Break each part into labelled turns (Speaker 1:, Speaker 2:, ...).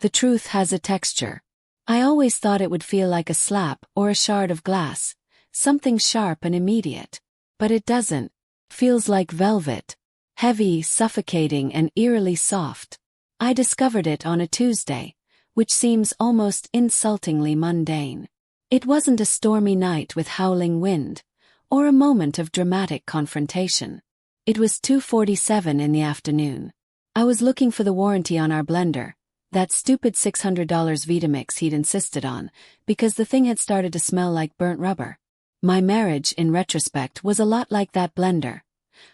Speaker 1: The truth has a texture. I always thought it would feel like a slap or a shard of glass, something sharp and immediate. But it doesn't. Feels like velvet. Heavy, suffocating, and eerily soft. I discovered it on a Tuesday, which seems almost insultingly mundane. It wasn't a stormy night with howling wind, or a moment of dramatic confrontation. It was 2:47 in the afternoon. I was looking for the warranty on our blender, that stupid $600 Vitamix he'd insisted on, because the thing had started to smell like burnt rubber. My marriage, in retrospect, was a lot like that blender.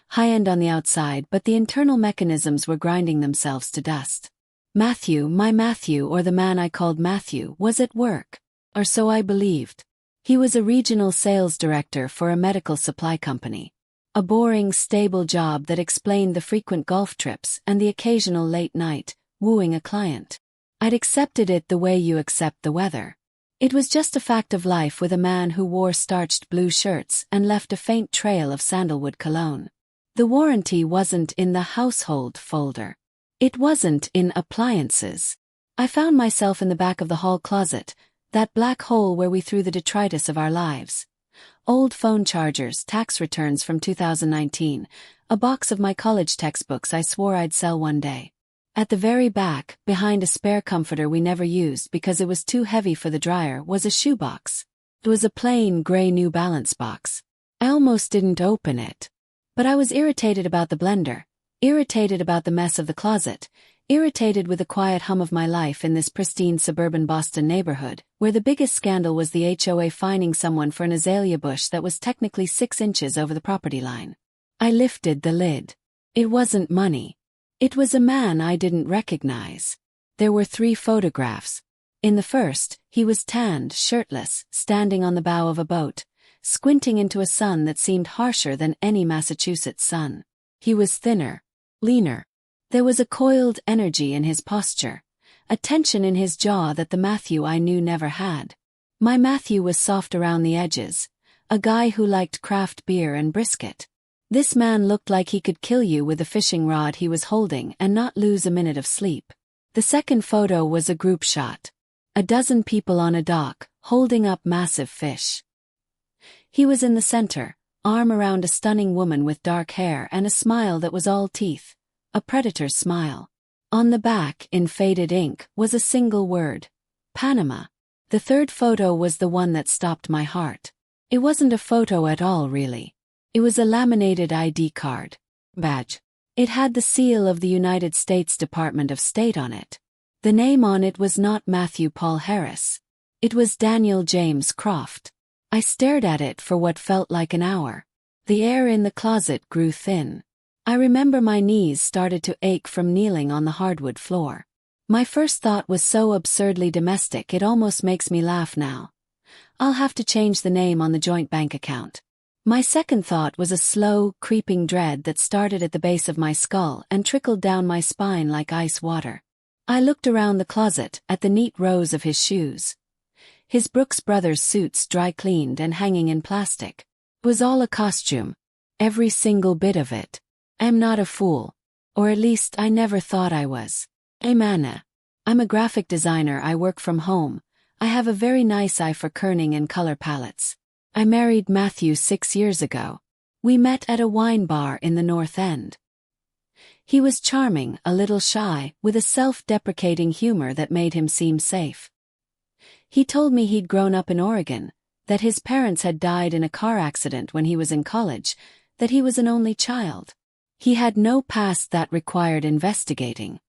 Speaker 1: High-end on the outside, but the internal mechanisms were grinding themselves to dust. Matthew, my Matthew, or the man I called Matthew, was at work. Or so I believed. He was a regional sales director for a medical supply company. A boring, stable job that explained the frequent golf trips and the occasional late night, wooing a client. I'd accepted it the way you accept the weather. It was just a fact of life with a man who wore starched blue shirts and left a faint trail of sandalwood cologne. The warranty wasn't in the household folder. It wasn't in appliances. I found myself in the back of the hall closet, that black hole where we threw the detritus of our lives. Old phone chargers, tax returns from 2019, a box of my college textbooks I swore I'd sell one day. At the very back, behind a spare comforter we never used because it was too heavy for the dryer, was a shoebox. It was a plain gray New Balance box. I almost didn't open it. But I was irritated about the blender, irritated about the mess of the closet, irritated with the quiet hum of my life in this pristine suburban Boston neighborhood, where the biggest scandal was the HOA fining someone for an azalea bush that was technically 6 inches over the property line. I lifted the lid. It wasn't money. It was a man I didn't recognize. There were 3 photographs. In the first, he was tanned, shirtless, standing on the bow of a boat, squinting into a sun that seemed harsher than any Massachusetts sun. He was thinner, leaner. There was a coiled energy in his posture, a tension in his jaw that the Matthew I knew never had. My Matthew was soft around the edges, a guy who liked craft beer and brisket. This man looked like he could kill you with the fishing rod he was holding and not lose a minute of sleep. The second photo was a group shot. A dozen people on a dock, holding up massive fish. He was in the center, arm around a stunning woman with dark hair and a smile that was all teeth. A predator's smile. On the back, in faded ink, was a single word. Panama. The third photo was the one that stopped my heart. It wasn't a photo at all, really. It was a laminated ID card. Badge. It had the seal of the United States Department of State on it. The name on it was not Matthew Paul Harris. It was Daniel James Croft. I stared at it for what felt like an hour. The air in the closet grew thin. I remember my knees started to ache from kneeling on the hardwood floor. My first thought was so absurdly domestic it almost makes me laugh now. I'll have to change the name on the joint bank account. My second thought was a slow, creeping dread that started at the base of my skull and trickled down my spine like ice water. I looked around the closet, at the neat rows of his shoes. His Brooks Brothers suits dry-cleaned and hanging in plastic. It was all a costume. Every single bit of it. I'm not a fool. Or at least I never thought I was. I'm Anna. I'm a graphic designer. I work from home. I have a very nice eye for kerning and color palettes. I married Matthew 6 years ago. We met at a wine bar in the North End. He was charming, a little shy, with a self-deprecating humor that made him seem safe. He told me he'd grown up in Oregon, that his parents had died in a car accident when he was in college, that he was an only child. He had no past that required investigating.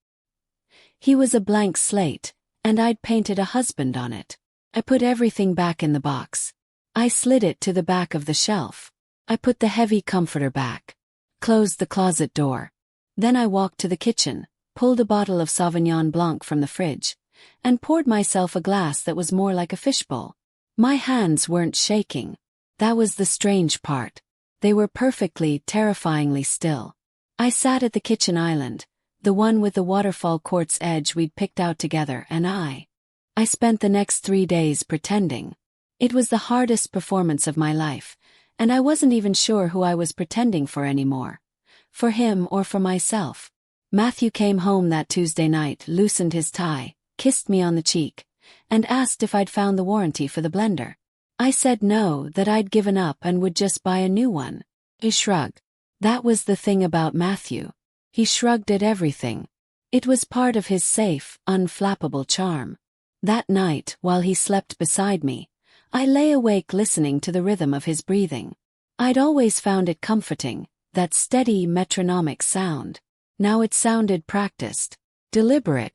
Speaker 1: He was a blank slate, and I'd painted a husband on it. I put everything back in the box. I slid it to the back of the shelf. I put the heavy comforter back. Closed the closet door. Then I walked to the kitchen, pulled a bottle of Sauvignon Blanc from the fridge, and poured myself a glass that was more like a fishbowl. My hands weren't shaking. That was the strange part. They were perfectly, terrifyingly still. I sat at the kitchen island, the one with the waterfall quartz edge we'd picked out together, and I spent the next 3 days pretending. It was the hardest performance of my life, and I wasn't even sure who I was pretending for anymore. For him or for myself. Matthew came home that Tuesday night, loosened his tie, kissed me on the cheek, and asked if I'd found the warranty for the blender. I said no, that I'd given up and would just buy a new one. He shrugged. That was the thing about Matthew. He shrugged at everything. It was part of his safe, unflappable charm. That night, while he slept beside me, I lay awake listening to the rhythm of his breathing. I'd always found it comforting, that steady metronomic sound. Now it sounded practiced, deliberate,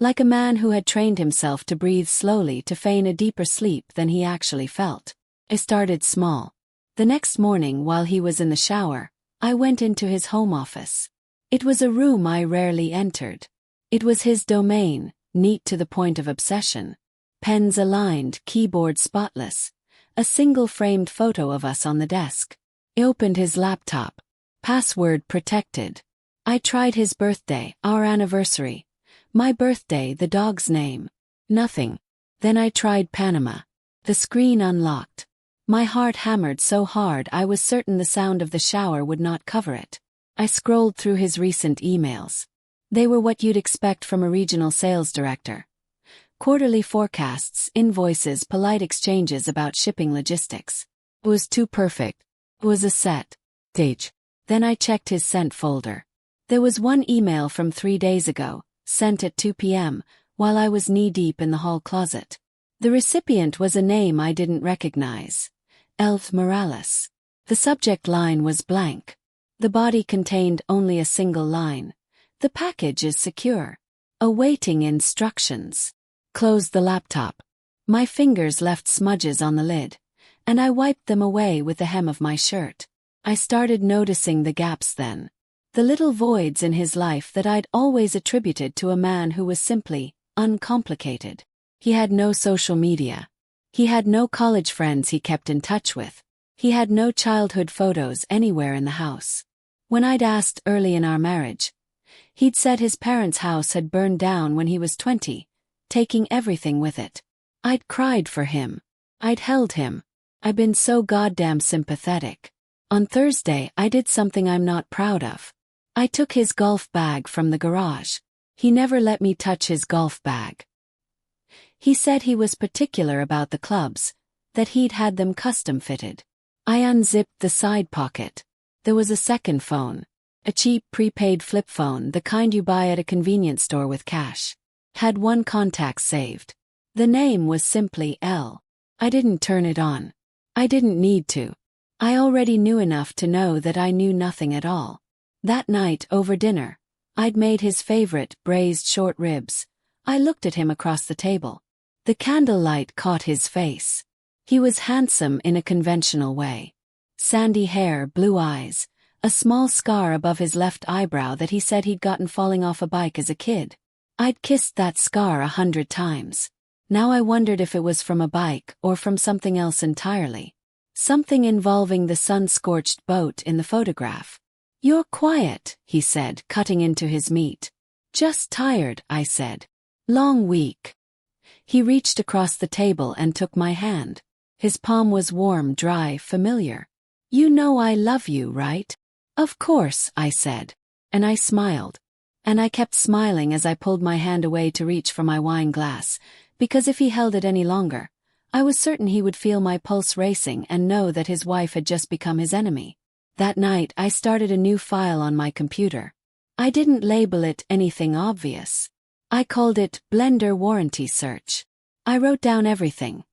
Speaker 1: like a man who had trained himself to breathe slowly to feign a deeper sleep than he actually felt. I started small. The next morning, while he was in the shower, I went into his home office. It was a room I rarely entered. It was his domain, neat to the point of obsession. Pens aligned, keyboard spotless. A single framed photo of us on the desk. I opened his laptop. Password protected. I tried his birthday, our anniversary. My birthday, the dog's name. Nothing. Then I tried Panama. The screen unlocked. My heart hammered so hard I was certain the sound of the shower would not cover it. I scrolled through his recent emails. They were what you'd expect from a regional sales director. Quarterly forecasts, invoices, polite exchanges about shipping logistics. It was too perfect. It was a set. Stage. Then I checked his sent folder. There was one email from 3 days ago, sent at 2 p.m., while I was knee-deep in the hall closet. The recipient was a name I didn't recognize. Elth Morales. The subject line was blank. The body contained only a single line. The package is secure. Awaiting instructions. Closed the laptop. My fingers left smudges on the lid, and I wiped them away with the hem of my shirt. I started noticing the gaps then. The little voids in his life that I'd always attributed to a man who was simply uncomplicated. He had no social media. He had no college friends he kept in touch with. He had no childhood photos anywhere in the house. When I'd asked early in our marriage, he'd said his parents' house had burned down when he was 20, taking everything with it. I'd cried for him. I'd held him. I'd been so goddamn sympathetic. On Thursday, I did something I'm not proud of. I took his golf bag from the garage. He never let me touch his golf bag. He said he was particular about the clubs, that he'd had them custom fitted. I unzipped the side pocket. There was a second phone. A cheap prepaid flip phone, the kind you buy at a convenience store with cash. Had one contact saved. The name was simply L. I didn't turn it on. I didn't need to. I already knew enough to know that I knew nothing at all. That night, over dinner, I'd made his favorite braised short ribs. I looked at him across the table. The candlelight caught his face. He was handsome in a conventional way. Sandy hair, blue eyes, a small scar above his left eyebrow that he said he'd gotten falling off a bike as a kid. I'd kissed that scar 100 times. Now I wondered if it was from a bike or from something else entirely. Something involving the sun-scorched boat in the photograph. "You're quiet," he said, cutting into his meat. "Just tired," I said. "Long week." He reached across the table and took my hand. His palm was warm, dry, familiar. "You know I love you, right?" "Of course," I said. And I smiled. And I kept smiling as I pulled my hand away to reach for my wine glass, because if he held it any longer, I was certain he would feel my pulse racing and know that his wife had just become his enemy. That night I started a new file on my computer. I didn't label it anything obvious. I called it Blender Warranty Search. I wrote down everything.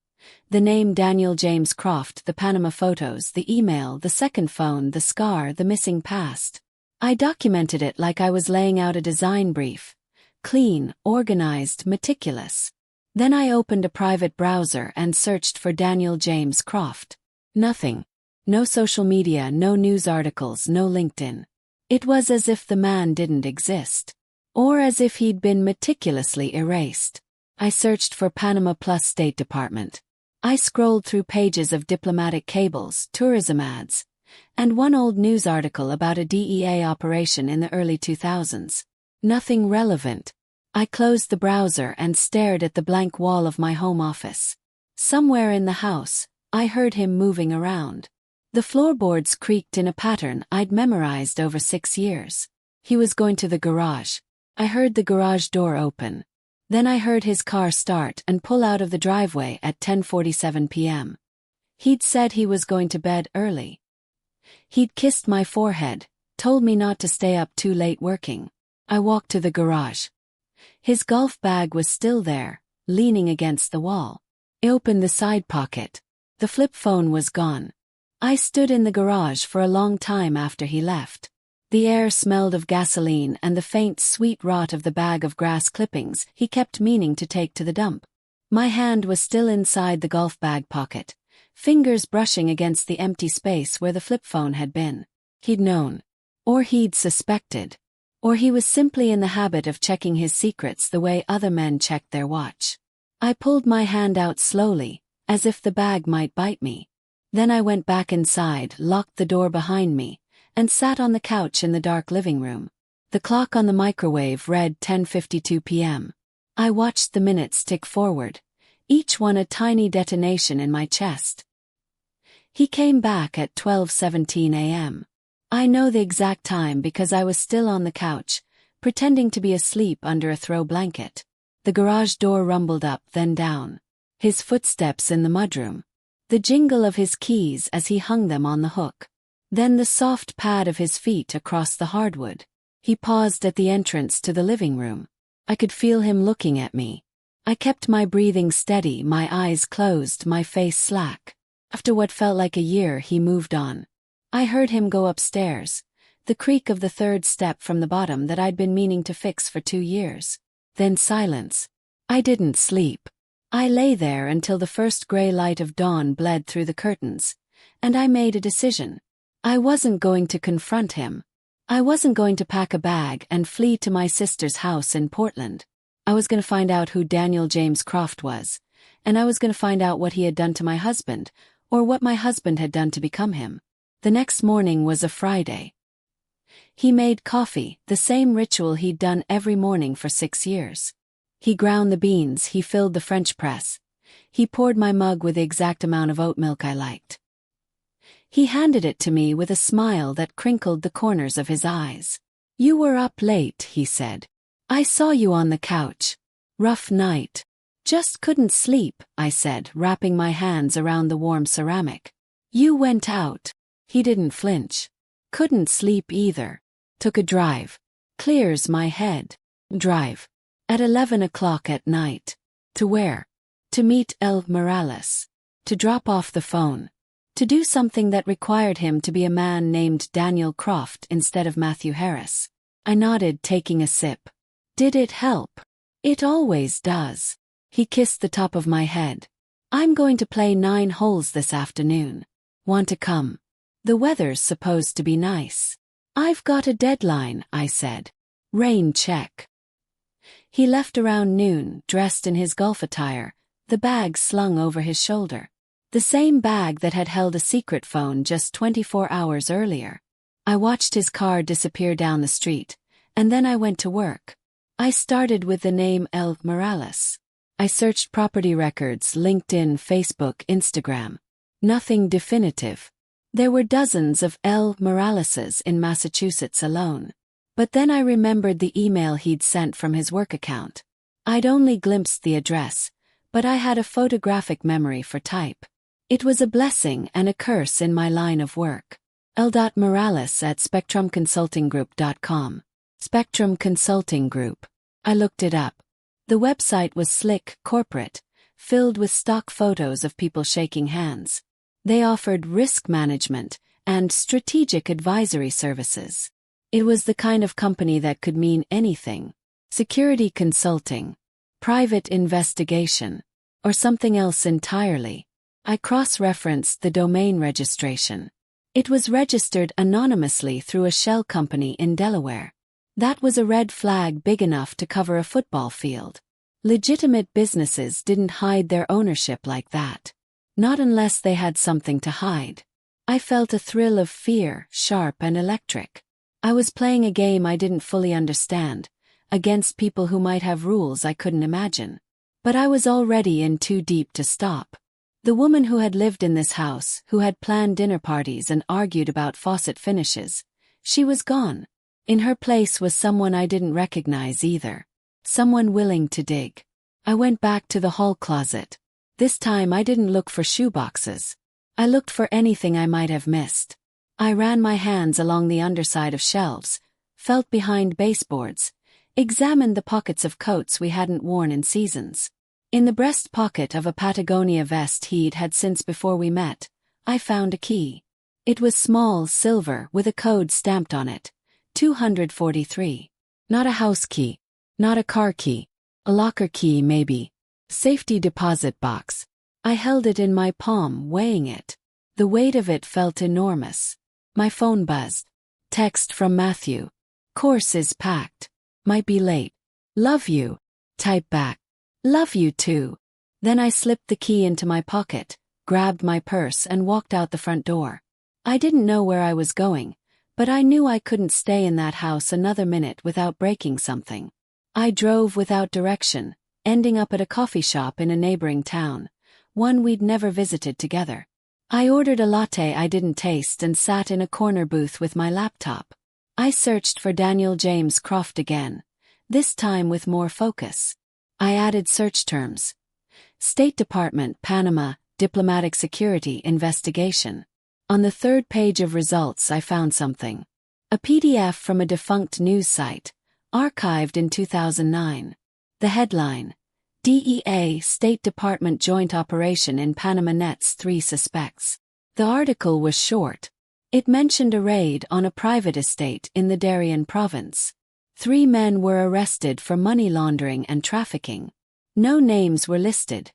Speaker 1: The name Daniel James Croft, the Panama photos, the email, the second phone, the scar, the missing past. I documented it like I was laying out a design brief. Clean, organized, meticulous. Then I opened a private browser and searched for Daniel James Croft. Nothing. No social media, no news articles, no LinkedIn. It was as if the man didn't exist. Or as if he'd been meticulously erased. I searched for Panama plus State Department. I scrolled through pages of diplomatic cables, tourism ads, and one old news article about a DEA operation in the early 2000s. Nothing relevant. I closed the browser and stared at the blank wall of my home office. Somewhere in the house, I heard him moving around. The floorboards creaked in a pattern I'd memorized over 6 years. He was going to the garage. I heard the garage door open. Then I heard his car start and pull out of the driveway at 10:47 p.m. He'd said he was going to bed early. He'd kissed my forehead, told me not to stay up too late working. I walked to the garage. His golf bag was still there, leaning against the wall. I opened the side pocket. The flip phone was gone. I stood in the garage for a long time after he left. The air smelled of gasoline and the faint sweet rot of the bag of grass clippings he kept meaning to take to the dump. My hand was still inside the golf bag pocket, fingers brushing against the empty space where the flip phone had been. He'd known. Or he'd suspected. Or he was simply in the habit of checking his secrets the way other men checked their watch. I pulled my hand out slowly, as if the bag might bite me. Then I went back inside, locked the door behind me, and sat on the couch in the dark living room. The clock on the microwave read 10:52 p.m. I watched the minutes tick forward, each one a tiny detonation in my chest. He came back at 12:17 a.m. I know the exact time because I was still on the couch, pretending to be asleep under a throw blanket. The garage door rumbled up, then down. His footsteps in the mudroom. The jingle of his keys as he hung them on the hook. Then the soft pad of his feet across the hardwood. He paused at the entrance to the living room. I could feel him looking at me. I kept my breathing steady, my eyes closed, my face slack. After what felt like a year, he moved on. I heard him go upstairs, the creak of the third step from the bottom that I'd been meaning to fix for 2 years. Then silence. I didn't sleep. I lay there until the first gray light of dawn bled through the curtains, and I made a decision. I wasn't going to confront him. I wasn't going to pack a bag and flee to my sister's house in Portland. I was going to find out who Daniel James Croft was, and I was going to find out what he had done to my husband, or what my husband had done to become him. The next morning was a Friday. He made coffee, the same ritual he'd done every morning for 6 years. He ground the beans, he filled the French press. He poured my mug with the exact amount of oat milk I liked. He handed it to me with a smile that crinkled the corners of his eyes. "You were up late," he said. "I saw you on the couch. Rough night." "Just couldn't sleep," I said, wrapping my hands around the warm ceramic. "You went out." He didn't flinch. "Couldn't sleep either. Took a drive. Clears my head." Drive. At 11 o'clock at night. To where? To meet El Morales. To drop off the phone. To do something that required him to be a man named Daniel Croft instead of Matthew Harris. I nodded, taking a sip. "Did it help?" "It always does." He kissed the top of my head. "I'm going to play 9 holes this afternoon. Want to come? The weather's supposed to be nice." "I've got a deadline," I said. "Rain check." He left around noon, dressed in his golf attire, the bag slung over his shoulder. The same bag that had held a secret phone just 24 hours earlier. I watched his car disappear down the street, and then I went to work. I started with the name El Morales. I searched property records, LinkedIn, Facebook, Instagram. Nothing definitive. There were dozens of El Moraleses in Massachusetts alone. But then I remembered the email he'd sent from his work account. I'd only glimpsed the address, but I had a photographic memory for type. It was a blessing and a curse in my line of work. l.morales@spectrumconsultinggroup.com. Spectrum Consulting Group. I looked it up. The website was slick, corporate, filled with stock photos of people shaking hands. They offered risk management and strategic advisory services. It was the kind of company that could mean anything. Security consulting, private investigation, or something else entirely. I cross-referenced the domain registration. It was registered anonymously through a shell company in Delaware. That was a red flag big enough to cover a football field. Legitimate businesses didn't hide their ownership like that. Not unless they had something to hide. I felt a thrill of fear, sharp and electric. I was playing a game I didn't fully understand, against people who might have rules I couldn't imagine. But I was already in too deep to stop. The woman who had lived in this house, who had planned dinner parties and argued about faucet finishes, she was gone. In her place was someone I didn't recognize either. Someone willing to dig. I went back to the hall closet. This time I didn't look for shoeboxes. I looked for anything I might have missed. I ran my hands along the underside of shelves, felt behind baseboards, examined the pockets of coats we hadn't worn in seasons. In the breast pocket of a Patagonia vest he'd had since before we met, I found a key. It was small, silver, with a code stamped on it. 243. Not a house key. Not a car key. A locker key, maybe. Safety deposit box. I held it in my palm, weighing it. The weight of it felt enormous. My phone buzzed. Text from Matthew. Course is packed. Might be late. Love you. Type back. Love you too. Then I slipped the key into my pocket, grabbed my purse and walked out the front door. I didn't know where I was going, but I knew I couldn't stay in that house another minute without breaking something. I drove without direction, ending up at a coffee shop in a neighboring town, one we'd never visited together. I ordered a latte I didn't taste and sat in a corner booth with my laptop. I searched for Daniel James Croft again, this time with more focus. I added search terms. State Department, Panama, diplomatic security investigation. On the third page of results I found something. A PDF from a defunct news site, archived in 2009. The headline: DEA State Department Joint Operation in Panama nets 3 suspects. The article was short. It mentioned a raid on a private estate in the Darien province. 3 men were arrested for money laundering and trafficking. No names were listed,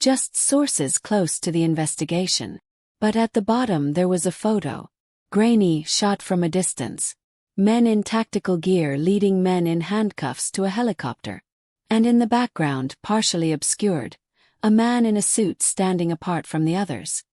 Speaker 1: just sources close to the investigation. But at the bottom there was a photo. Grainy, shot from a distance. Men in tactical gear leading men in handcuffs to a helicopter. And in the background, partially obscured, a man in a suit standing apart from the others.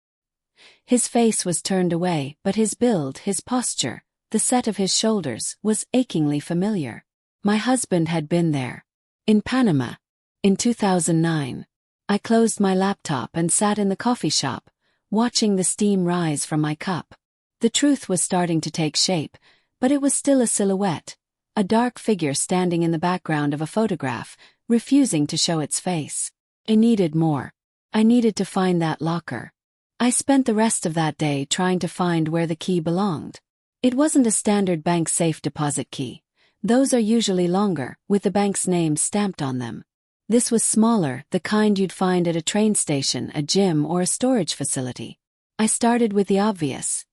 Speaker 1: His face was turned away, but his build, his posture, the set of his shoulders, was achingly familiar. My husband had been there. In Panama. In 2009. I closed my laptop and sat in the coffee shop, watching the steam rise from my cup. The truth was starting to take shape, but it was still a silhouette, a dark figure standing in the background of a photograph, refusing to show its face. I needed more. I needed to find that locker. I spent the rest of that day trying to find where the key belonged. It wasn't a standard bank safe deposit key. Those are usually longer, with the bank's name stamped on them. This was smaller, the kind you'd find at a train station, a gym, or a storage facility. I started with the obvious.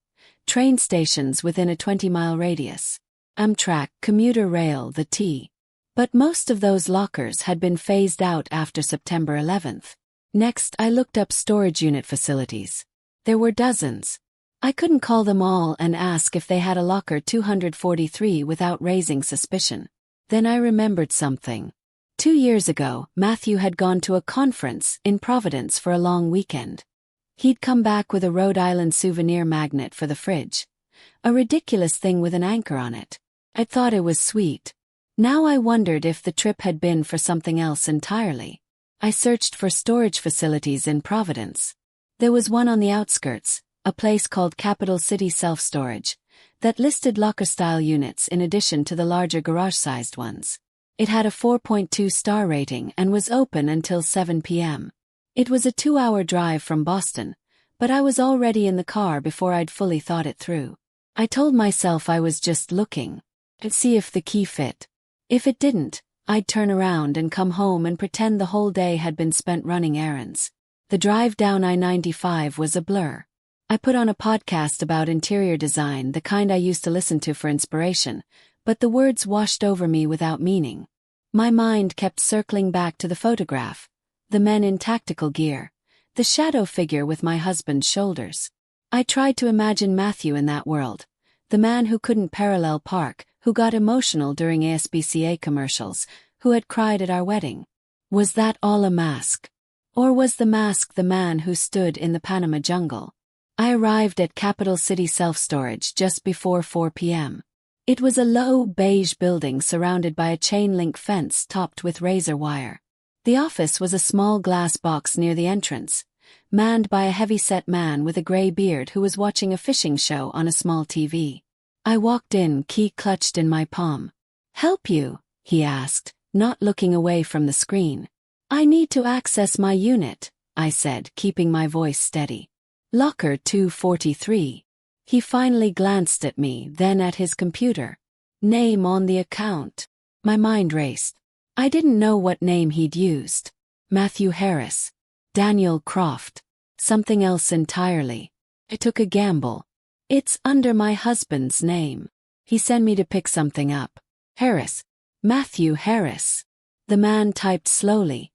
Speaker 1: Train stations within a 20-mile radius. Amtrak, commuter rail, the T. But most of those lockers had been phased out after September 11th. Next, I looked up storage unit facilities. There were dozens. I couldn't call them all and ask if they had a locker 243 without raising suspicion. Then I remembered something. 2 years ago, Matthew had gone to a conference in Providence for a long weekend. He'd come back with a Rhode Island souvenir magnet for the fridge. A ridiculous thing with an anchor on it. I thought it was sweet. Now I wondered if the trip had been for something else entirely. I searched for storage facilities in Providence. There was one on the outskirts, a place called Capital City Self-Storage, that listed locker-style units in addition to the larger garage-sized ones. It had a 4.2 star rating and was open until 7 p.m. It was a 2-hour drive from Boston, but I was already in the car before I'd fully thought it through. I told myself I was just looking. I'd see if the key fit. If it didn't, I'd turn around and come home and pretend the whole day had been spent running errands. The drive down I-95 was a blur. I put on a podcast about interior design, the kind I used to listen to for inspiration, but the words washed over me without meaning. My mind kept circling back to the photograph, the men in tactical gear, the shadow figure with my husband's shoulders. I tried to imagine Matthew in that world, the man who couldn't parallel park, who got emotional during ASPCA commercials, who had cried at our wedding. Was that all a mask? Or was the mask the man who stood in the Panama jungle? I arrived at Capital City Self-Storage just before 4 p.m. It was a low, beige building surrounded by a chain-link fence topped with razor wire. The office was a small glass box near the entrance, manned by a heavy-set man with a gray beard who was watching a fishing show on a small TV. I walked in, key clutched in my palm. "Help you?" he asked, not looking away from the screen. I need to access my unit, I said, keeping my voice steady. Locker 243. He finally glanced at me, then at his computer. Name on the account. My mind raced. I didn't know what name he'd used. Matthew Harris. Daniel Croft. Something else entirely. I took a gamble. It's under my husband's name. He sent me to pick something up. Harris. Matthew Harris. The man typed slowly,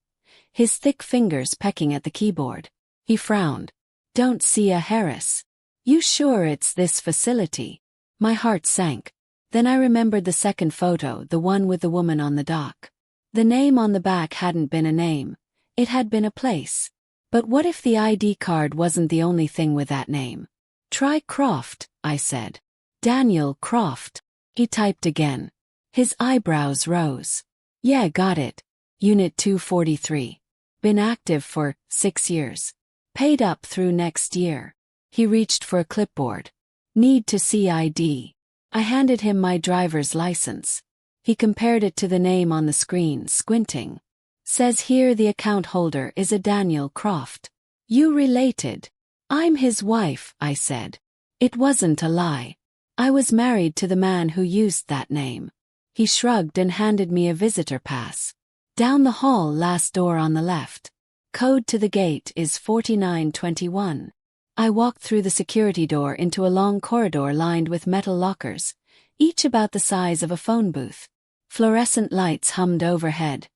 Speaker 1: his thick fingers pecking at the keyboard. He frowned. Don't see a Harris. You sure it's this facility? My heart sank. Then I remembered the second photo, the one with the woman on the dock. The name on the back hadn't been a name. It had been a place. But what if the ID card wasn't the only thing with that name? Try Croft, I said. Daniel Croft. He typed again. His eyebrows rose. Yeah, got it. Unit 243. Been active for 6 years. Paid up through next year. He reached for a clipboard. Need to see ID. I handed him my driver's license. He compared it to the name on the screen, squinting. Says here the account holder is a Daniel Croft. You related? I'm his wife, I said. It wasn't a lie. I was married to the man who used that name. He shrugged and handed me a visitor pass. Down the hall, last door on the left. Code to the gate is 4921. I walked through the security door into a long corridor lined with metal lockers, each about the size of a phone booth. Fluorescent lights hummed overhead,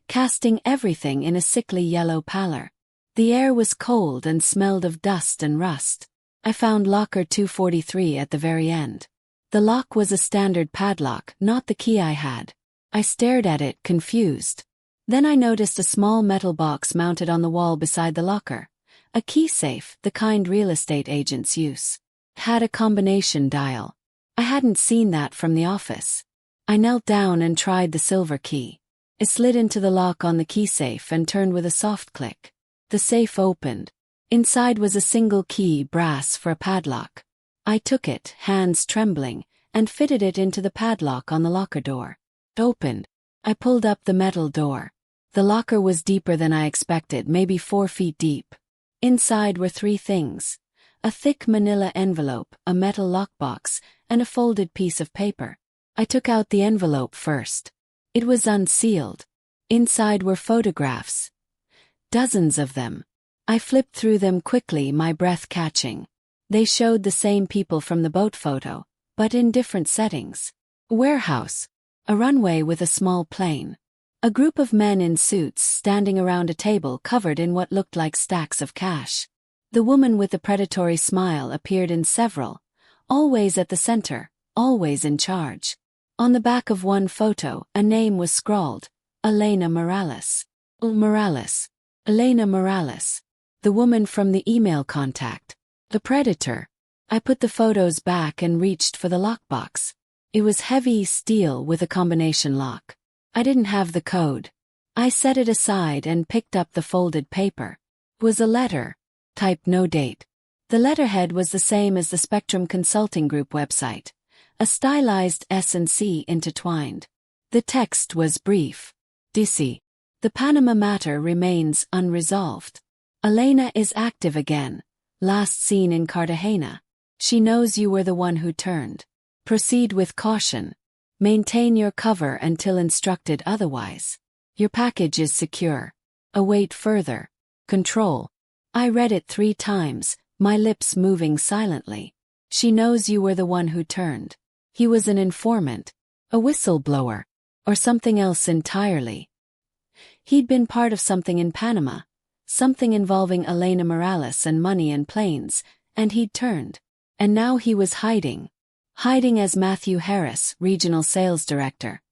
Speaker 1: casting everything in a sickly yellow pallor. The air was cold and smelled of dust and rust. I found locker 243 at the very end. The lock was a standard padlock, not the key I had. I stared at it, confused. Then I noticed a small metal box mounted on the wall beside the locker. A key safe, the kind real estate agents use. It had a combination dial. I hadn't seen that from the office. I knelt down and tried the silver key. It slid into the lock on the key safe and turned with a soft click. The safe opened. Inside was a single key, brass for a padlock. I took it, hands trembling, and fitted it into the padlock on the locker door. It opened. I pulled up the metal door. The locker was deeper than I expected, maybe 4 feet deep. Inside were 3 things: a thick manila envelope, a metal lockbox, and a folded piece of paper. I took out the envelope first. It was unsealed. Inside were photographs. Dozens of them. I flipped through them quickly, my breath catching. They showed the same people from the boat photo, but in different settings. A warehouse. A runway with a small plane. A group of men in suits standing around a table covered in what looked like stacks of cash. The woman with the predatory smile appeared in several, always at the center, always in charge. On the back of one photo, a name was scrawled: Elena Morales. Morales. Elena Morales. The woman from the email contact. The predator. I put the photos back and reached for the lockbox. It was heavy steel with a combination lock. I didn't have the code. I set it aside and picked up the folded paper. It was a letter. Typed no date. The letterhead was the same as the Spectrum Consulting Group website. A stylized S and C intertwined. The text was brief. DC. The Panama matter remains unresolved. Elena is active again. Last seen in Cartagena. She knows you were the one who turned. Proceed with caution. Maintain your cover until instructed otherwise. Your package is secure. Await further. Control. I read it 3 times, my lips moving silently. She knows you were the one who turned. He was an informant. A whistleblower. Or something else entirely. He'd been part of something in Panama. Something involving Elena Morales and money and planes, and he'd turned. And now he was hiding. Hiding as Matthew Harris, regional sales director.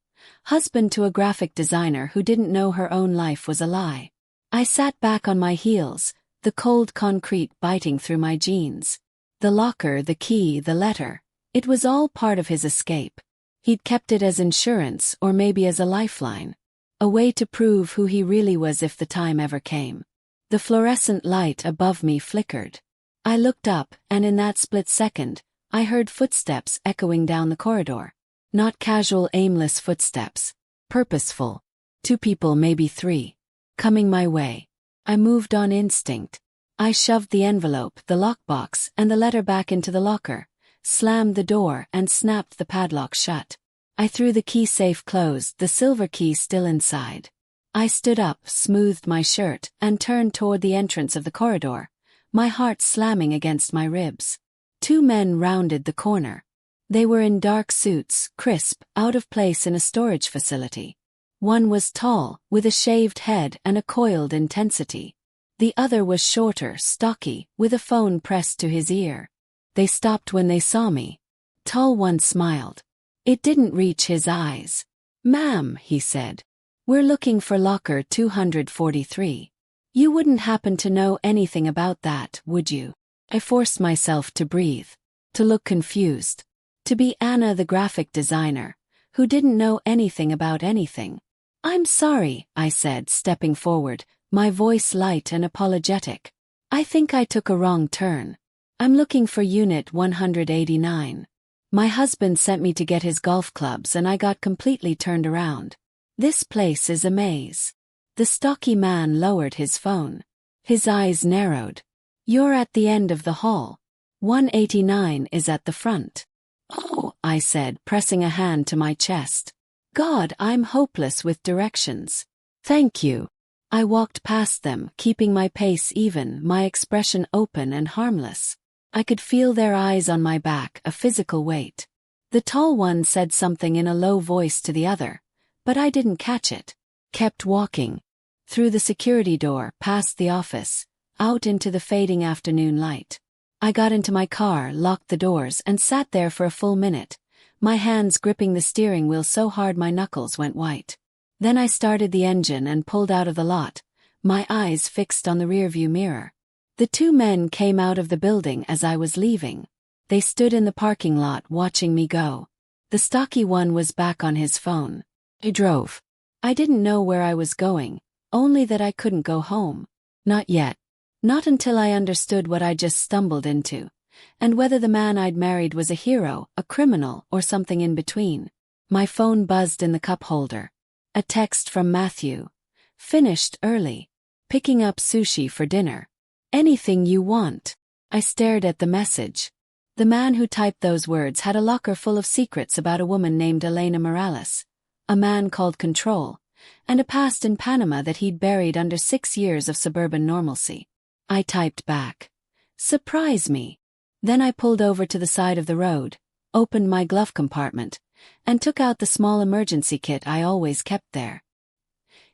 Speaker 1: Husband to a graphic designer who didn't know her own life was a lie. I sat back on my heels, the cold concrete biting through my jeans. The locker, the key, the letter. It was all part of his escape. He'd kept it as insurance, or maybe as a lifeline. A way to prove who he really was if the time ever came. The fluorescent light above me flickered. I looked up, and in that split second, I heard footsteps echoing down the corridor. Not casual, aimless footsteps. Purposeful. 2 people, maybe 3. Coming my way. I moved on instinct. I shoved the envelope, the lockbox, and the letter back into the locker, slammed the door, and snapped the padlock shut. I threw the key safe closed, the silver key still inside. I stood up, smoothed my shirt, and turned toward the entrance of the corridor, my heart slamming against my ribs. 2 men rounded the corner. They were in dark suits, crisp, out of place in a storage facility. One was tall, with a shaved head and a coiled intensity. The other was shorter, stocky, with a phone pressed to his ear. They stopped when they saw me. Tall one smiled. It didn't reach his eyes. "Ma'am," he said. "We're looking for locker 243. You wouldn't happen to know anything about that, would you?" I forced myself to breathe, to look confused, to be Anna the graphic designer, who didn't know anything about anything. "I'm sorry," I said, stepping forward, my voice light and apologetic. "I think I took a wrong turn. I'm looking for Unit 189. My husband sent me to get his golf clubs and I got completely turned around. This place is a maze." The stocky man lowered his phone. His eyes narrowed. "You're at the end of the hall. 189 is at the front." "Oh," I said, pressing a hand to my chest. "God, I'm hopeless with directions." "Thank you." I walked past them, keeping my pace even, my expression open and harmless. I could feel their eyes on my back, a physical weight. The tall one said something in a low voice to the other, but I didn't catch it. Kept walking. Through the security door, past the office, out into the fading afternoon light. I got into my car, locked the doors, and sat there for a full minute, my hands gripping the steering wheel so hard my knuckles went white. Then I started the engine and pulled out of the lot, my eyes fixed on the rearview mirror. The 2 men came out of the building as I was leaving. They stood in the parking lot watching me go. The stocky one was back on his phone. I drove. I didn't know where I was going, only that I couldn't go home. Not yet. Not until I understood what I'd just stumbled into, and whether the man I'd married was a hero, a criminal, or something in between. My phone buzzed in the cup holder. A text from Matthew. "Finished early. Picking up sushi for dinner. Anything you want." I stared at the message. The man who typed those words had a locker full of secrets about a woman named Elena Morales, a man called Control, and a past in Panama that he'd buried under 6 years of suburban normalcy. I typed back, "Surprise me." Then I pulled over to the side of the road, opened my glove compartment, and took out the small emergency kit I always kept there.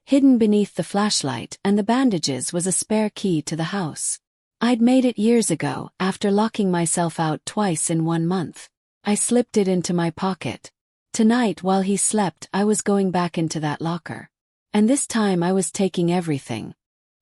Speaker 1: Hidden beneath the flashlight and the bandages was a spare key to the house. I'd made it years ago, after locking myself out twice in 1 month. I slipped it into my pocket. Tonight, while he slept, I was going back into that locker. And this time I was taking everything.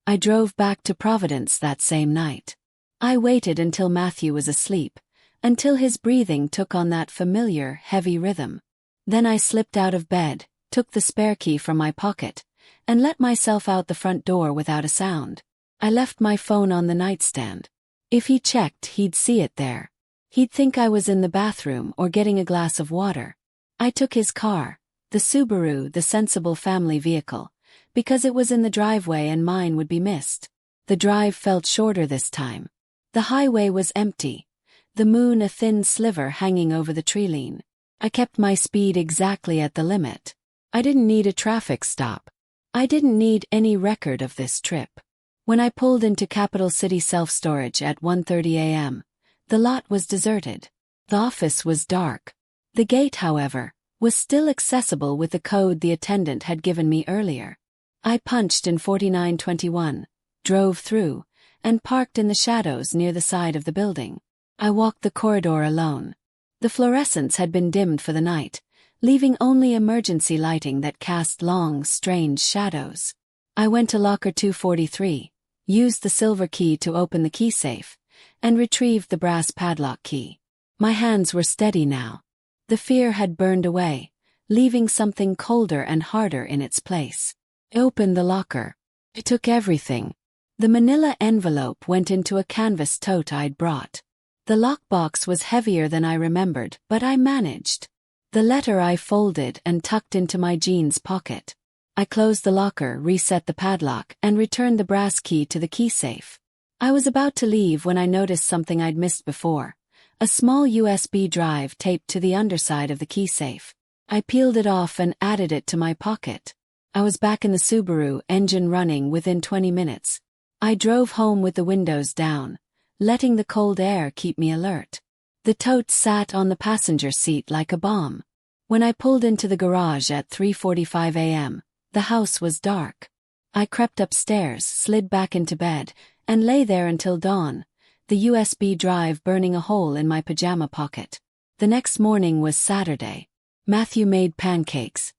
Speaker 1: I drove back to Providence that same night. I waited until Matthew was asleep, until his breathing took on that familiar, heavy rhythm. Then I slipped out of bed, took the spare key from my pocket, and let myself out the front door without a sound. I left my phone on the nightstand. If he checked, he'd see it there. He'd think I was in the bathroom or getting a glass of water. I took his car, the Subaru, the sensible family vehicle, because it was in the driveway and mine would be missed. The drive felt shorter this time. The highway was empty, the moon a thin sliver hanging over the tree-line. I kept my speed exactly at the limit. I didn't need a traffic stop. I didn't need any record of this trip. When I pulled into Capital City Self-Storage at 1:30 a.m., the lot was deserted. The office was dark. The gate, however, was still accessible with the code the attendant had given me earlier. I punched in 4921, drove through, and parked in the shadows near the side of the building. I walked the corridor alone. The fluorescents had been dimmed for the night, leaving only emergency lighting that cast long, strange shadows. I went to locker 243, used the silver key to open the key safe, and retrieved the brass padlock key. My hands were steady now. The fear had burned away, leaving something colder and harder in its place. I opened the locker. I took everything. The manila envelope went into a canvas tote I'd brought. The lockbox was heavier than I remembered, but I managed. The letter I folded and tucked into my jeans pocket. I closed the locker, reset the padlock, and returned the brass key to the key safe. I was about to leave when I noticed something I'd missed before. A small USB drive taped to the underside of the key safe. I peeled it off and added it to my pocket. I was back in the Subaru, engine running, within 20 minutes. I drove home with the windows down, letting the cold air keep me alert. The totes sat on the passenger seat like a bomb. When I pulled into the garage at 3:45 a.m., the house was dark. I crept upstairs, slid back into bed, and lay there until dawn, the USB drive burning a hole in my pajama pocket. The next morning was Saturday. Matthew made pancakes.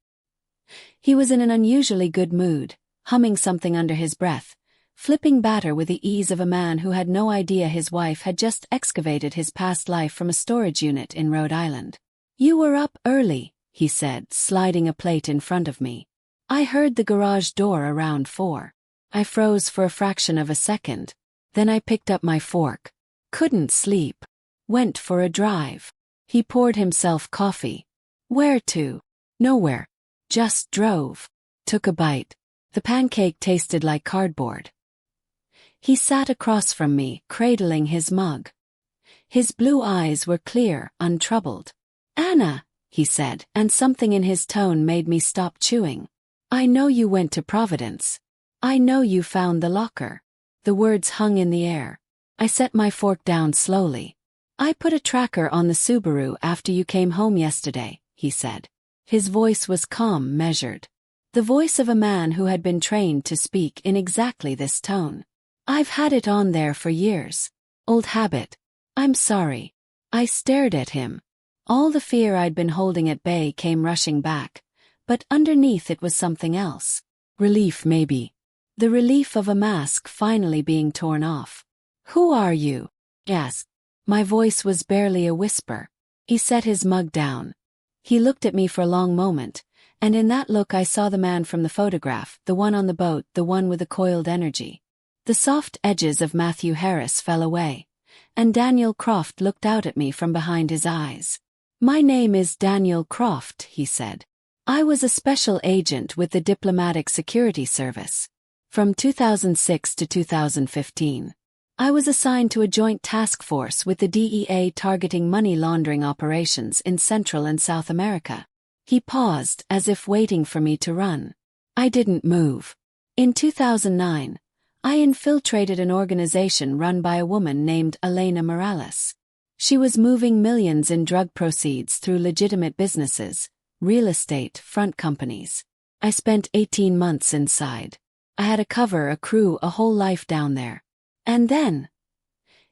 Speaker 1: He was in an unusually good mood, humming something under his breath, flipping batter with the ease of a man who had no idea his wife had just excavated his past life from a storage unit in Rhode Island. "You were up early," he said, sliding a plate in front of me. "I heard the garage door around 4. I froze for a fraction of a second. Then I picked up my fork. Couldn't sleep. Went for a drive." He poured himself coffee. "Where to?" "Nowhere. Just drove." Took a bite. The pancake tasted like cardboard. He sat across from me, cradling his mug. His blue eyes were clear, untroubled. "Anna," he said, and something in his tone made me stop chewing. "I know you went to Providence. I know you found the locker." The words hung in the air. I set my fork down slowly. "I put a tracker on the Subaru after you came home yesterday," he said. His voice was calm, measured. The voice of a man who had been trained to speak in exactly this tone. "I've had it on there for years. Old habit. I'm sorry." I stared at him. All the fear I'd been holding at bay came rushing back, but underneath it was something else. Relief, maybe. The relief of a mask finally being torn off. "Who are you?" I asked. My voice was barely a whisper. He set his mug down. He looked at me for a long moment, and in that look I saw the man from the photograph, the one on the boat, the one with the coiled energy. The soft edges of Matthew Harris fell away, and Daniel Croft looked out at me from behind his eyes. "My name is Daniel Croft," he said. "I was a special agent with the Diplomatic Security Service. From 2006 to 2015. I was assigned to a joint task force with the DEA targeting money laundering operations in Central and South America." He paused, as if waiting for me to run. I didn't move. "In 2009, I infiltrated an organization run by a woman named Elena Morales. She was moving millions in drug proceeds through legitimate businesses, real estate, front companies. I spent 18 months inside. I had a cover, a crew, a whole life down there. And then..."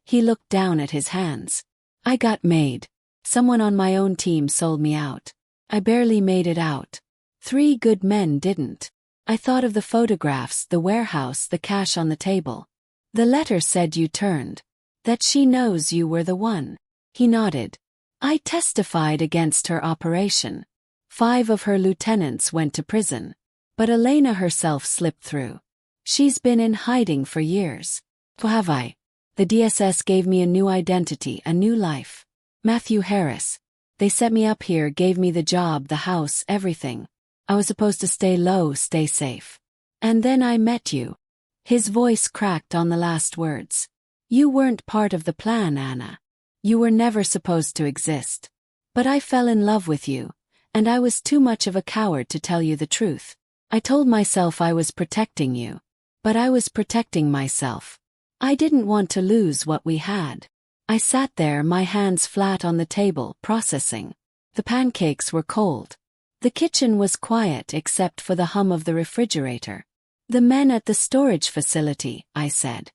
Speaker 1: He looked down at his hands. "I got made. Someone on my own team sold me out. I barely made it out. 3 good men didn't. I thought of the photographs, the warehouse, the cash on the table. The letter said you turned. That she knows you were the one." He nodded. "I testified against her operation. 5 of her lieutenants went to prison. But Elena herself slipped through. She's been in hiding for years. Have I? The DSS gave me a new identity, a new life. Matthew Harris. They set me up here, gave me the job, the house, everything. I was supposed to stay low, stay safe. And then I met you." His voice cracked on the last words. "You weren't part of the plan, Anna. You were never supposed to exist. But I fell in love with you, and I was too much of a coward to tell you the truth. I told myself I was protecting you. But I was protecting myself. I didn't want to lose what we had." I sat there, my hands flat on the table, processing. The pancakes were cold. The kitchen was quiet except for the hum of the refrigerator. "The men at the storage facility," I said.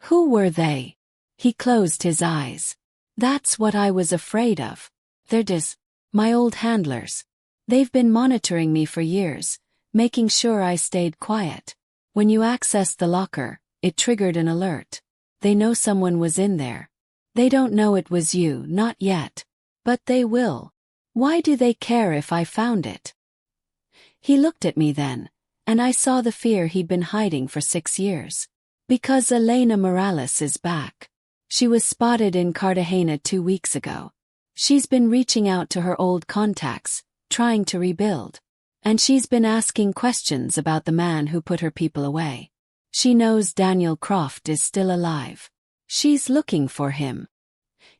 Speaker 1: "Who were they?" He closed his eyes. "That's what I was afraid of. They're my old handlers. They've been monitoring me for years, making sure I stayed quiet. When you accessed the locker, it triggered an alert. They know someone was in there. They don't know it was you, not yet. But they will. Why do they care if I found it?" He looked at me then, and I saw the fear he'd been hiding for 6 years. "Because Elena Morales is back. She was spotted in Cartagena 2 weeks ago. She's been reaching out to her old contacts, trying to rebuild. And she's been asking questions about the man who put her people away. She knows Daniel Croft is still alive. She's looking for him.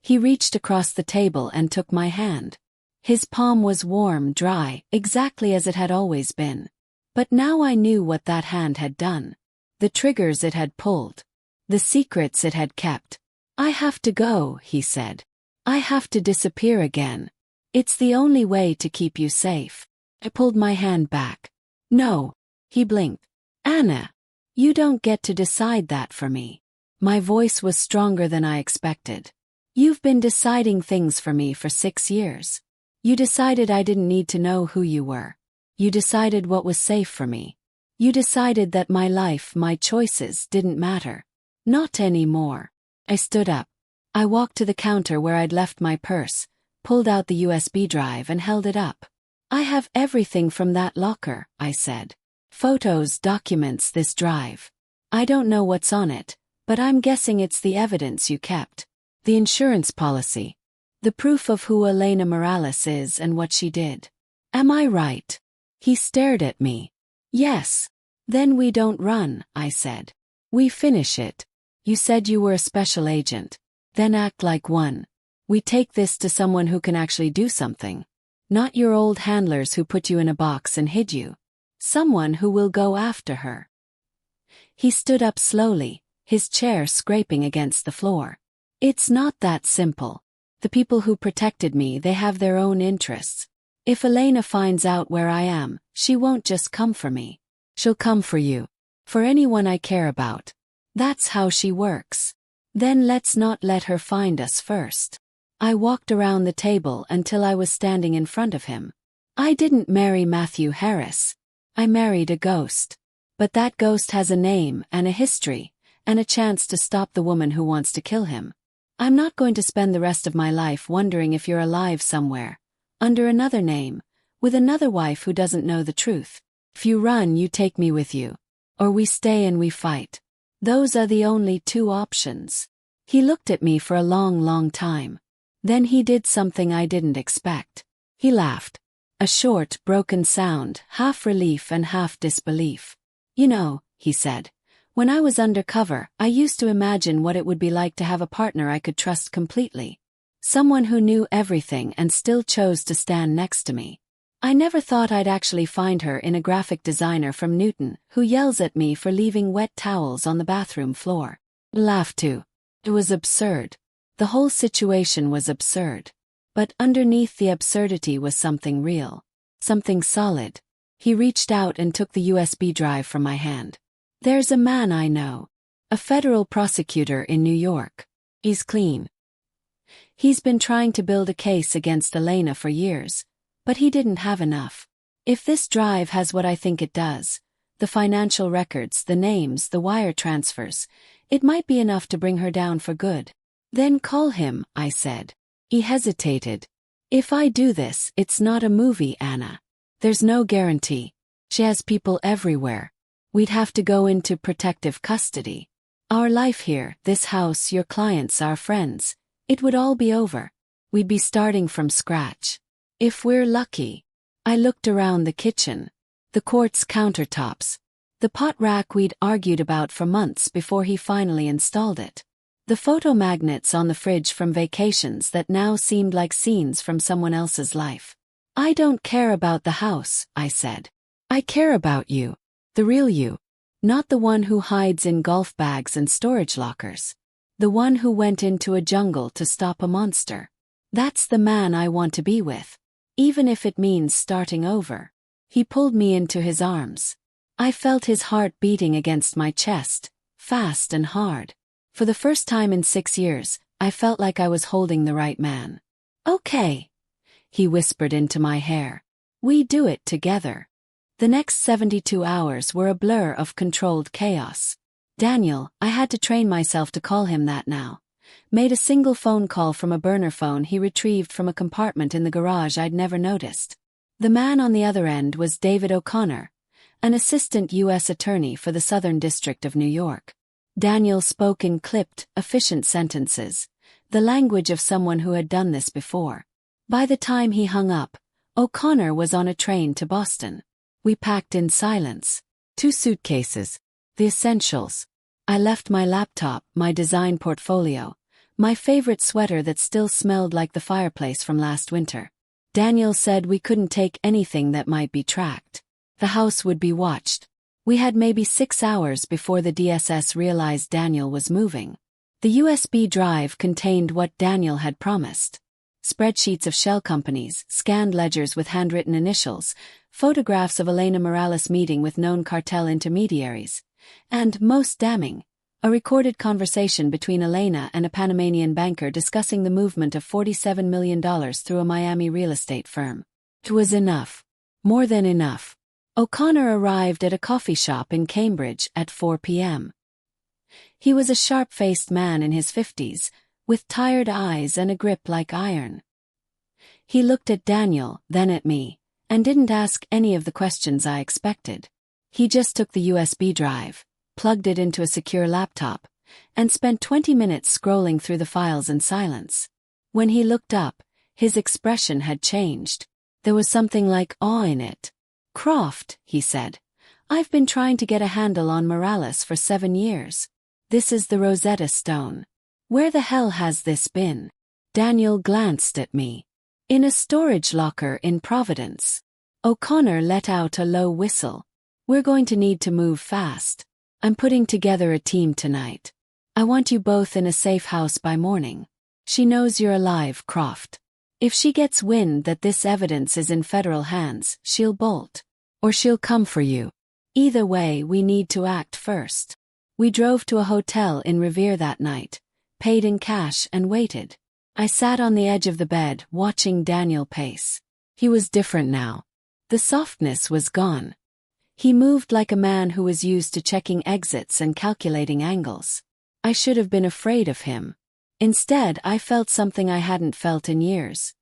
Speaker 1: He reached across the table and took my hand. His palm was warm, dry, exactly as it had always been. But now I knew what that hand had done. The triggers it had pulled. The secrets it had kept. "I have to go," he said. "I have to disappear again. It's the only way to keep you safe." I pulled my hand back. "No." He blinked. "Anna, you don't get to decide that for me." My voice was stronger than I expected. "You've been deciding things for me for 6 years. You decided I didn't need to know who you were. You decided what was safe for me. You decided that my life, my choices, didn't matter. Not anymore." I stood up. I walked to the counter where I'd left my purse, pulled out the USB drive and held it up. "I have everything from that locker," I said. "Photos, documents, this drive. I don't know what's on it, but I'm guessing it's the evidence you kept. The insurance policy. The proof of who Elena Morales is and what she did. Am I right?" He stared at me. "Yes." "Then we don't run," I said. "We finish it. You said you were a special agent. Then act like one. We take this to someone who can actually do something. Not your old handlers who put you in a box and hid you. Someone who will go after her." He stood up slowly, his chair scraping against the floor. "It's not that simple. The people who protected me, they have their own interests. If Elena finds out where I am, she won't just come for me. She'll come for you. For anyone I care about. That's how she works. Then let's not let her find us first." I walked around the table until I was standing in front of him. "I didn't marry Matthew Harris. I married a ghost. But that ghost has a name and a history, and a chance to stop the woman who wants to kill him. I'm not going to spend the rest of my life wondering if you're alive somewhere, under another name, with another wife who doesn't know the truth. If you run, you take me with you. Or we stay and we fight. Those are the only 2 options." He looked at me for a long, long time. Then he did something I didn't expect. He laughed. A short, broken sound, half relief and half disbelief. "You know," he said, "when I was undercover, I used to imagine what it would be like to have a partner I could trust completely. Someone who knew everything and still chose to stand next to me. I never thought I'd actually find her in a graphic designer from Newton who yells at me for leaving wet towels on the bathroom floor." I laughed too. It was absurd. The whole situation was absurd. But underneath the absurdity was something real. Something solid. He reached out and took the USB drive from my hand. "There's a man I know. A federal prosecutor in New York. He's clean. He's been trying to build a case against Elena for years, but he didn't have enough. If this drive has what I think it does, the financial records, the names, the wire transfers, it might be enough to bring her down for good." "Then call him," I said. He hesitated. "If I do this, it's not a movie, Anna. There's no guarantee. She has people everywhere. We'd have to go into protective custody. Our life here, this house, your clients, our friends, it would all be over. We'd be starting from scratch. If we're lucky." I looked around the kitchen. The quartz countertops. The pot rack we'd argued about for months before he finally installed it. The photo magnets on the fridge from vacations that now seemed like scenes from someone else's life. "I don't care about the house," I said. "I care about you. The real you. Not the one who hides in golf bags and storage lockers. The one who went into a jungle to stop a monster. That's the man I want to be with. Even if it means starting over." He pulled me into his arms. I felt his heart beating against my chest, fast and hard. For the first time in 6 years, I felt like I was holding the right man. "Okay," he whispered into my hair. "We do it together." The next 72 hours were a blur of controlled chaos. Daniel, I had to train myself to call him that now, made a single phone call from a burner phone he retrieved from a compartment in the garage I'd never noticed. The man on the other end was David O'Connor, an assistant U.S. attorney for the Southern District of New York. Daniel spoke in clipped, efficient sentences, the language of someone who had done this before. By the time he hung up, O'Connor was on a train to Boston. We packed in silence. 2 suitcases. The essentials. I left my laptop, my design portfolio, my favorite sweater that still smelled like the fireplace from last winter. Daniel said we couldn't take anything that might be tracked. The house would be watched. We had maybe 6 hours before the DSS realized Daniel was moving. The USB drive contained what Daniel had promised. Spreadsheets of shell companies, scanned ledgers with handwritten initials, photographs of Elena Morales meeting with known cartel intermediaries, and, most damning, a recorded conversation between Elena and a Panamanian banker discussing the movement of $47 million through a Miami real estate firm. It was enough. More than enough. O'Connor arrived at a coffee shop in Cambridge at 4 p.m. He was a sharp-faced man in his 50s, with tired eyes and a grip like iron. He looked at Daniel, then at me, and didn't ask any of the questions I expected. He just took the USB drive, plugged it into a secure laptop, and spent 20 minutes scrolling through the files in silence. When he looked up, his expression had changed. There was something like awe in it. "Croft," he said, "I've been trying to get a handle on Morales for 7 years. This is the Rosetta Stone. Where the hell has this been?" Daniel glanced at me. "In a storage locker in Providence." O'Connor let out a low whistle. "We're going to need to move fast. I'm putting together a team tonight. I want you both in a safe house by morning. She knows you're alive, Croft. If she gets wind that this evidence is in federal hands, she'll bolt. Or she'll come for you. Either way, we need to act first." We drove to a hotel in Revere that night, paid in cash and waited. I sat on the edge of the bed, watching Daniel pace. He was different now. The softness was gone. He moved like a man who was used to checking exits and calculating angles. I should have been afraid of him. Instead, I felt something I hadn't felt in years.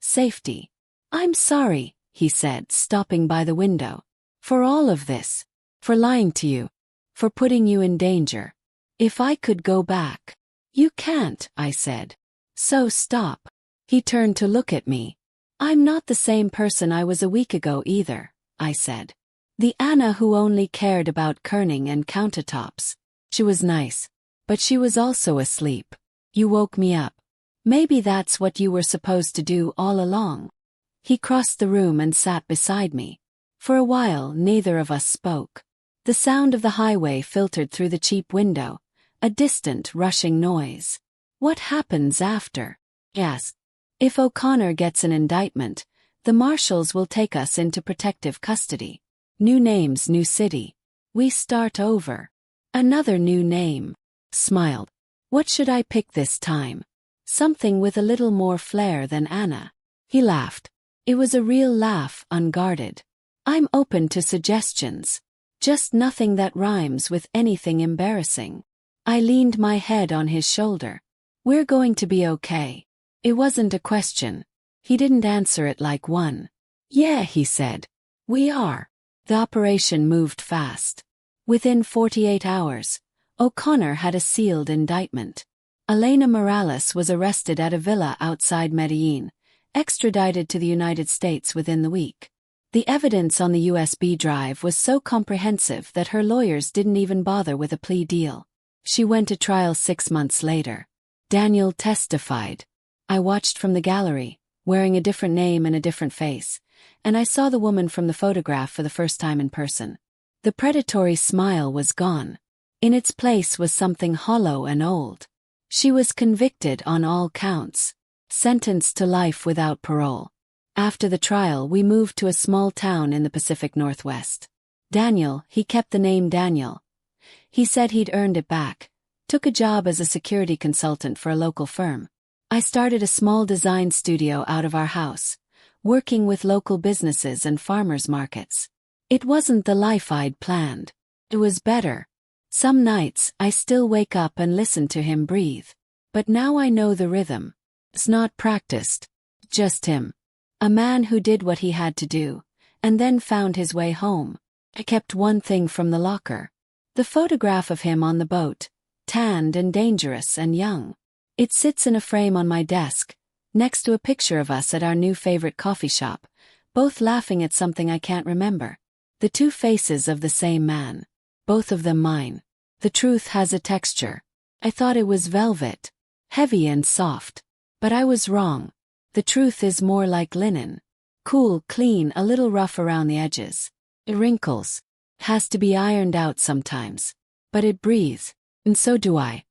Speaker 1: Safety. "I'm sorry," he said, stopping by the window. "For all of this. For lying to you. For putting you in danger. If I could go back." "You can't," I said. "So stop." He turned to look at me. "I'm not the same person I was a week ago either," I said. The Anna who only cared about kerning and countertops. She was nice. But she was also asleep. You woke me up. Maybe that's what you were supposed to do all along. He crossed the room and sat beside me. For a while, neither of us spoke. The sound of the highway filtered through the cheap window, a distant, rushing noise. "What happens after?" "Yes. If O'Connor gets an indictment, the marshals will take us into protective custody. New names, new city. We start over. Another new name." Smiled. "What should I pick this time? Something with a little more flair than Anna." He laughed. It was a real laugh, unguarded. "I'm open to suggestions. Just nothing that rhymes with anything embarrassing." I leaned my head on his shoulder. "We're going to be okay." It wasn't a question. He didn't answer it like one. "Yeah," he said. "We are." The operation moved fast. Within 48 hours, O'Connor had a sealed indictment. Elena Morales was arrested at a villa outside Medellin, extradited to the United States within the week. The evidence on the USB drive was so comprehensive that her lawyers didn't even bother with a plea deal. She went to trial 6 months later. Daniel testified. I watched from the gallery, wearing a different name and a different face, and I saw the woman from the photograph for the first time in person. The predatory smile was gone. In its place was something hollow and old. She was convicted on all counts, sentenced to life without parole. After the trial, we moved to a small town in the Pacific Northwest. Daniel, he kept the name Daniel. He said he'd earned it back, took a job as a security consultant for a local firm. I started a small design studio out of our house, working with local businesses and farmers markets. It wasn't the life I'd planned. It was better. Some nights, I still wake up and listen to him breathe. But now I know the rhythm. It's not practiced. Just him. A man who did what he had to do, and then found his way home. I kept one thing from the locker. The photograph of him on the boat, tanned and dangerous and young. It sits in a frame on my desk, next to a picture of us at our new favorite coffee shop, both laughing at something I can't remember. The two faces of the same man. Both of them mine. The truth has a texture. I thought it was velvet. Heavy and soft. But I was wrong. The truth is more like linen. Cool, clean, a little rough around the edges. It wrinkles. Has to be ironed out sometimes. But it breathes. And so do I.